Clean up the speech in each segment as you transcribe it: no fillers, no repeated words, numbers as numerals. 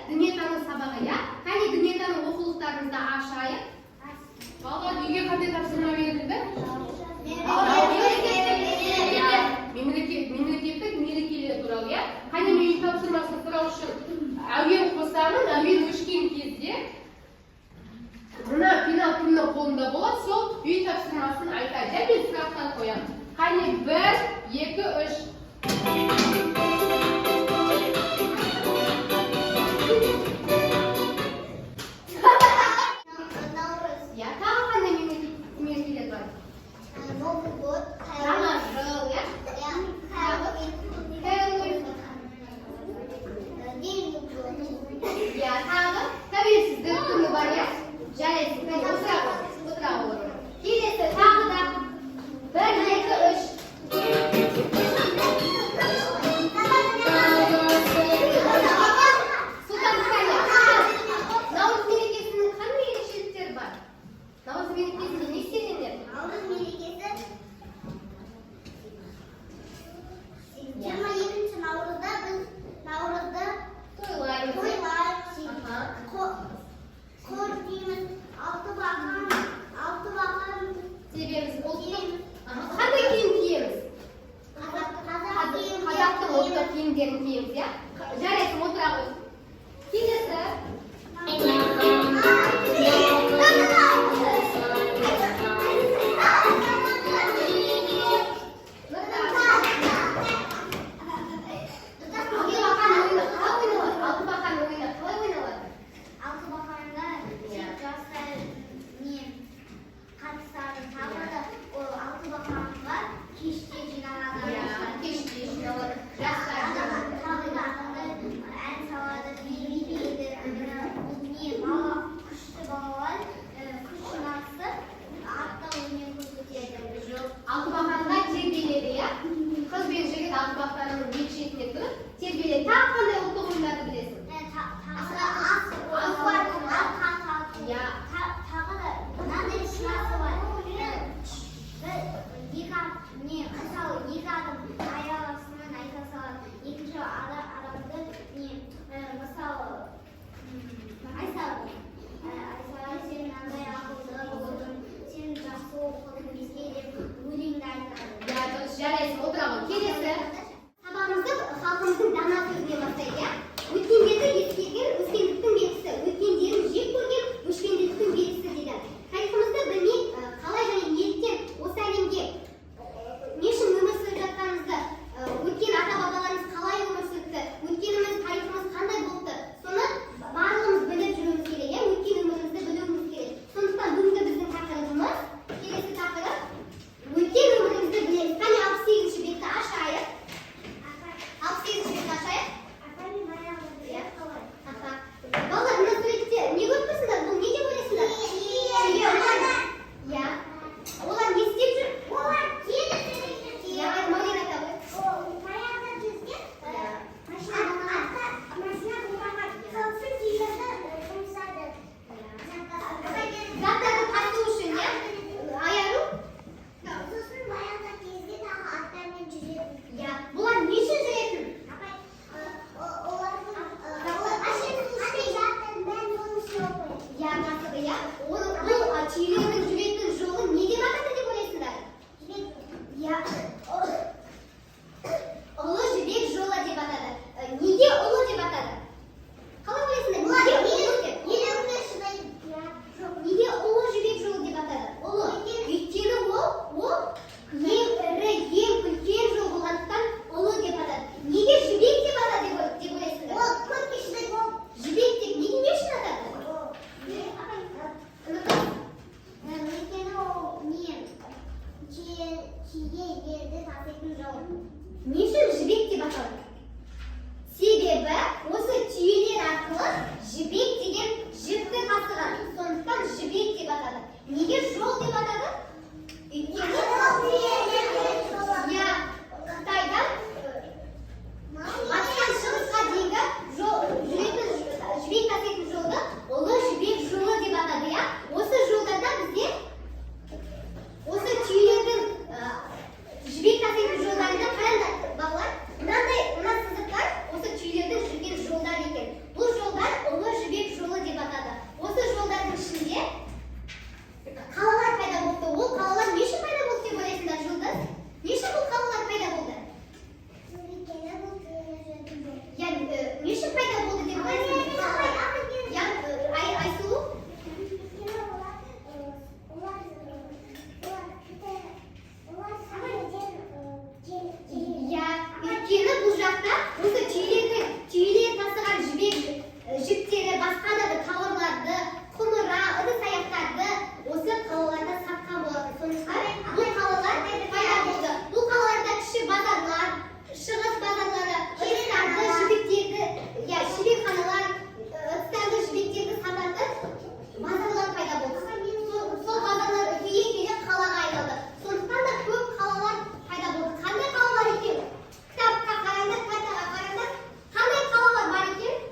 дүниетану сабағы, иә? Қане дүниетану оқулықтарыңызды ашайық. Балалар, үйге қандай тапсырма берілді? Мемлекеттік мерекелер туралы, иә? Қане мен үй тапсырмасын сұрау үшін әуен қосамын, әуен өшкен кезде мына пенал кімнің қолында болады, сол үй тапсырмасын айтады. Және мен сұрақтар қоямын. Қане 1, 2, 3. Я тағы қандай мерекелер бар? Новый год. Жаңа жыл, иә? Я тағы тәуелсіздік күні бар, иә? Жарайсың, мен отыра отырмын. Келесі тағы да 1, 2, 3. Сұлтанхания. Наурыз мерекесінің қандай ерекшеліктері бар? Наурыз мерекесінде не істелінеді? Наурыз мерекесі 22 наурызда біз наурызды Тойлаймыз. Қор дейміз, алты бақан Себебіміз ұлттық. Қандай киім киеміз? Қазақтың ұлттық киімдерін киеміз, иә? Жарайсың, отыра ғой. Келесі. Тербеледі. Тағы қандай ұлттық ойындарды білесің? Тағы да мынандай шынасы бар. Мысалы, екі адам аяғасынан айта салады. Екінші адамды мысалы Айсара, сен мынандай ақылды болдың, сен жақсы оқыдың бізге деп өлеңді айтады. Жарайсың, отыра ғой. Келесі. Сабағымызды халқымыздың дана сөзіне жақта осы түйелер тастаған жіптері, басқа да тауарларды, құмыра, ыдыс аяқтарды осы қалаларда сатқан болатын. Сондықтан бұл қалалар пайда болды. Бұл қалаларда кіші базарлар, шығыс базарлары, ыдыстарды, жібектерді, шеберханалар, ыдыстарды, жібектерді сататын базарлар пайда болды. Сол базарлар өтейе келе қалаға айналды. Сондықтан да көп қалалар пайда болды. Қандай қалалар екен? Кітапқа қараңдар, картаға қараңдар. Қандай қалалар бар екен?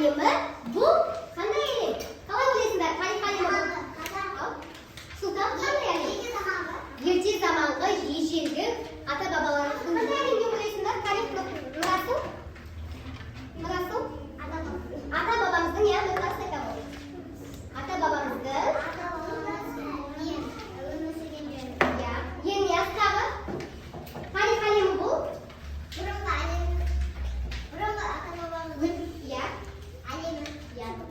Halimi bu qanday elim? Qalay bilasizlar? Tarix Halimi Sultan qanday elim? Erta zamongi ежелgi ata bobolarimizning qanday elimga bilasizlar? Tarix mirosi? Mirosi? Ata bobamizning ya mirosi ekan. Ata bobamizning yeni yastağı. Tarix Halimi bu?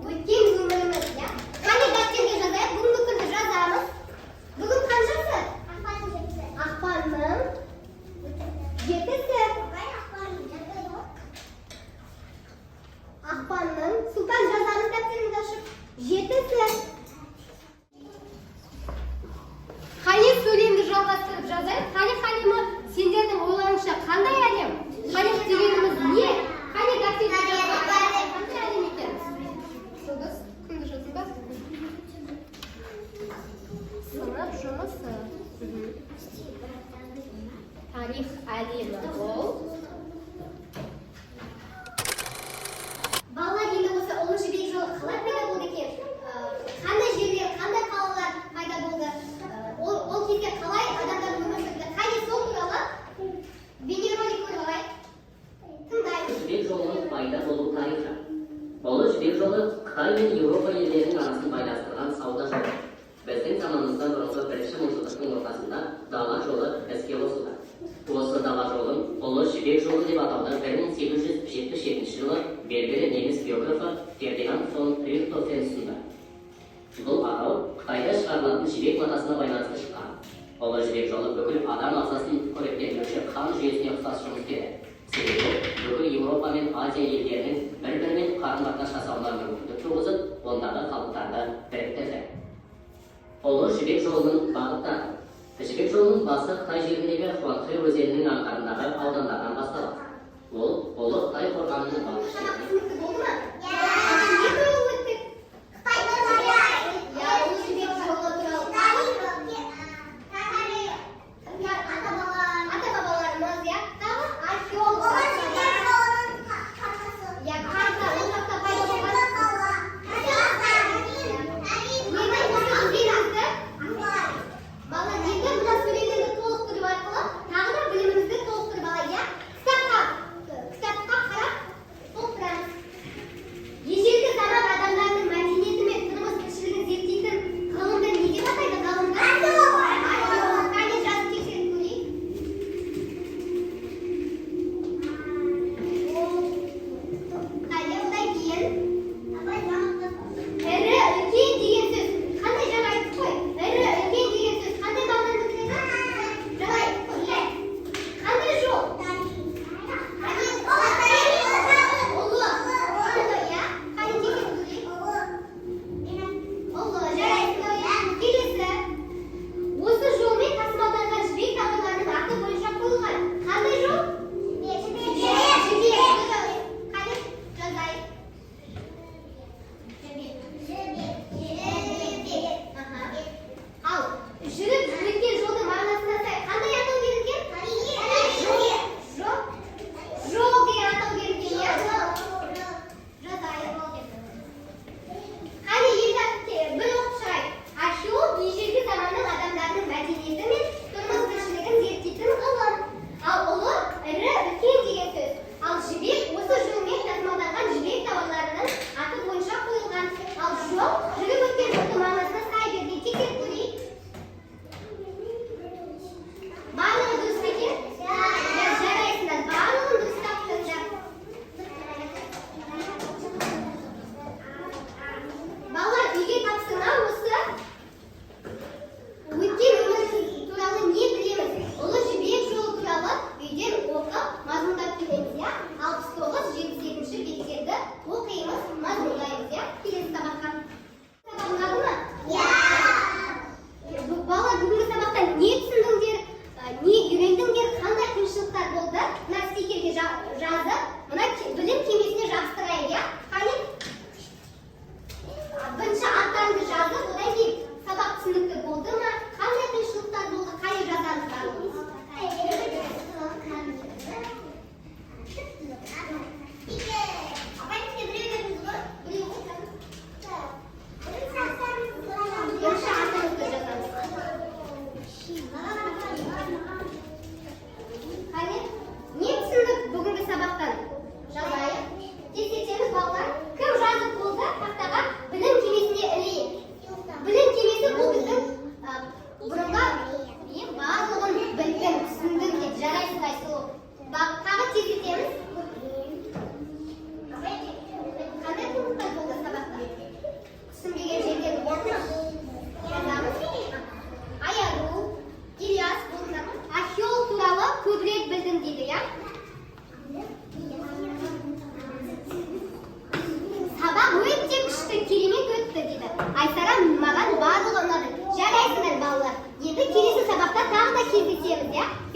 O'tgan umrimiz ya. Qani daftarga yozaylik? Bugungi kunda yozamiz. Bugun qanchasi? Aqbalning 7si. Aqbalning Sultan yozamiz daftarimizga shu 7si. Qani so'zingni жалғастырып жазайық. Tarix Halimi sendердің ойларыңша qanday әлем? Tarix дегеніміз не? Qani daftarga qanday әлем ekan? Жұлдыз, кімді жаздың ба? Сынып жұмысы. Tarix әлемі ол. Балалар енді осы ұлы жібек жолы қалай пайда болды екен? Қандай жерлер, қандай қалалар пайда болды? Ол кезде қалай адамдар өмір сүрді? Қане сол туралы бейнеролик көріп алайық. Тыңдайық. Жібек жолының пайда болу тарихы. Ұлы жібек жолы Қытай мен Еуропа елдерінің арасын байланыстырған сауда жолы. Біздің заманымыздан бұрынғы бірінші мыңжылдықтың ортасында дала жолы іске қосылды. Осы дала жолын Ұлы жібек жолы деп атауды 1877 жылы белгілі неміс географы Фердинанд фон Рихтхофен ұсынды. Бұл атау Қытайда шығарылатын жібек матасына байланысты шыққан. Ұлы жібек жолы бүкіл адам ағзасын қоректендіруші қан жүйесіне ұқсас жұмыс істеді. Себебі бүкіл Еуропа мен Азия елдерінің бір-бірімен қарым-қатынас жасауына мүмкіндік туғызып, ондағы халықтарды біріктірді. Ұлы жібек жолының бағыттары. Жібек жолының басы Қытай жеріндегі Хуанхэ өзенінің аңғарындағы аудандардан басталады. Ол Ұлы Қытай қорғанының батыс шегінде. Kitapқа қарап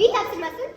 үй тапсырмасын